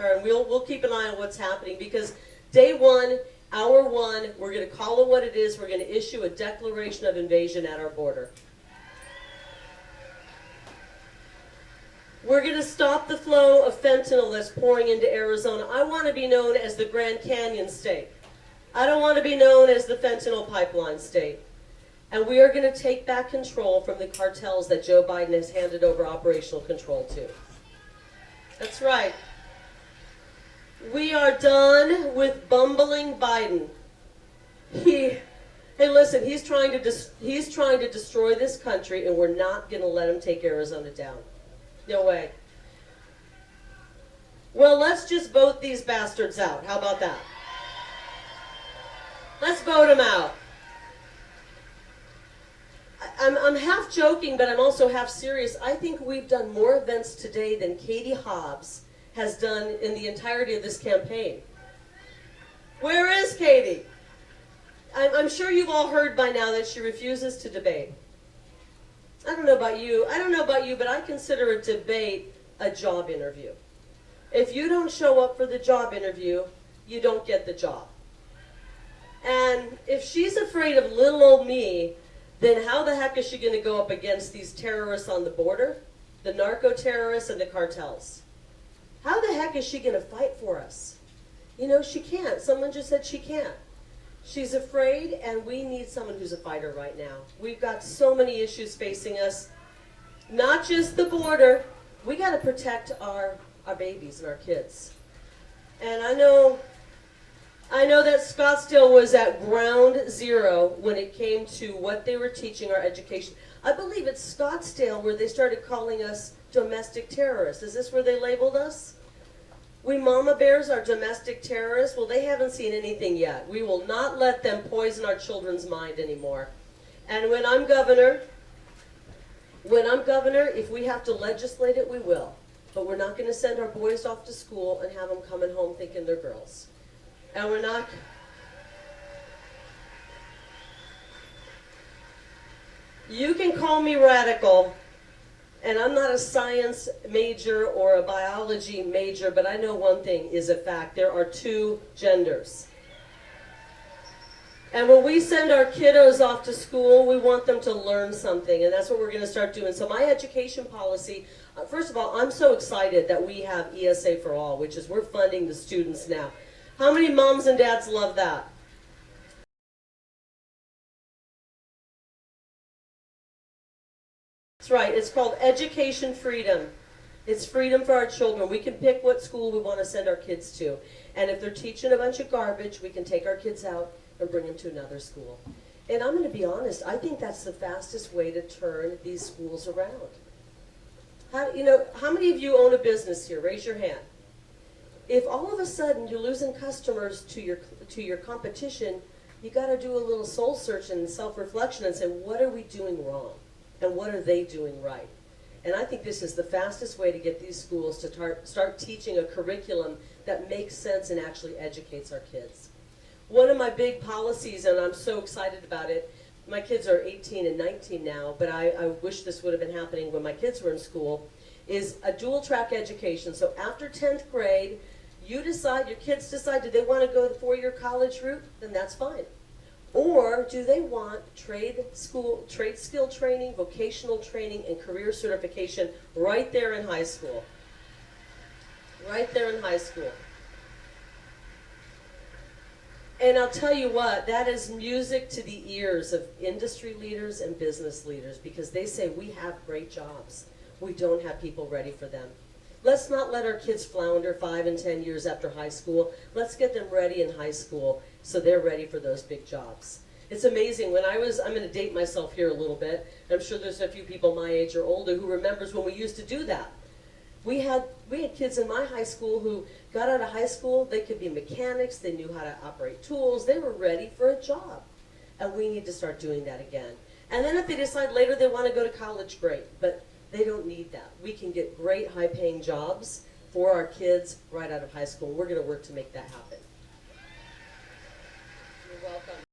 And we'll keep an eye on what's happening, because day one, hour one, we're going to call it what it is. We're going to issue a declaration of invasion at our border. We're going to stop the flow of fentanyl that's pouring into Arizona. I want to be known as the Grand Canyon state. I don't want to be known as the fentanyl pipeline state. And we are going to take back control from the cartels that Joe Biden has handed over operational control to. That's right. We are done with bumbling Biden. Hey, listen, he's trying to destroy this country, and we're not going to let him take Arizona down. No way. Well, let's just vote these bastards out. How about that? Let's vote them out. I'm half joking, but I'm also half serious. I think we've done more events today than Katie Hobbs has done in the entirety of this campaign. Where is Katie? I'm sure you've all heard by now that she refuses to debate. I don't know about you, but I consider a debate a job interview. If you don't show up for the job interview, you don't get the job. And if she's afraid of little old me, then how the heck is she going to go up against these terrorists on the border, the narco-terrorists and the cartels? How the heck is she going to fight for us? You know, she can't. Someone just said she can't. She's afraid, and we need someone who's a fighter right now. We've got so many issues facing us. Not just the border. We got to protect our babies and our kids. And I know that Scottsdale was at ground zero when it came to what they were teaching our education. I believe it's Scottsdale where they started calling us domestic terrorists. Is this where they labeled us? We mama bears are domestic terrorists. Well, they haven't seen anything yet. We will not let them poison our children's mind anymore. And when I'm governor, if we have to legislate it, we will. But we're not going to send our boys off to school and have them coming home thinking they're girls. And we're not. You can call me radical, and I'm not a science major or a biology major, but I know one thing is a fact. There are two genders. And when we send our kiddos off to school, we want them to learn something, and that's what we're going to start doing. So my education policy, first of all, I'm so excited that we have ESA for All, which is we're funding the students now. How many moms and dads love that? That's right. It's called education freedom. It's freedom for our children. We can pick what school we want to send our kids to. And if they're teaching a bunch of garbage, we can take our kids out and bring them to another school. And I'm going to be honest, I think that's the fastest way to turn these schools around. How many of you own a business here? Raise your hand. If all of a sudden you're losing customers to your competition, you got to do a little soul search and self-reflection and say, what are we doing wrong? And what are they doing right? And I think this is the fastest way to get these schools to start teaching a curriculum that makes sense and actually educates our kids. One of my big policies, and I'm so excited about it, my kids are 18 and 19 now, but I wish this would have been happening when my kids were in school, is a dual track education. So after 10th grade, your kids decide, do they want to go the four-year college route? Then that's fine. Or do they want trade skill training, vocational training, and career certification right there in high school? Right there in high school. And I'll tell you what, that is music to the ears of industry leaders and business leaders, because they say we have great jobs. We don't have people ready for them. Let's not let our kids flounder 5 and 10 years after high school. Let's get them ready in high school so they're ready for those big jobs. It's amazing. I'm going to date myself here a little bit. I'm sure there's a few people my age or older who remembers when we used to do that. We had kids in my high school who got out of high school, they could be mechanics, they knew how to operate tools, they were ready for a job. And we need to start doing that again. And then if they decide later they want to go to college, great. But they don't need that. We can get great high-paying jobs for our kids right out of high school. We're going to work to make that happen. You're welcome.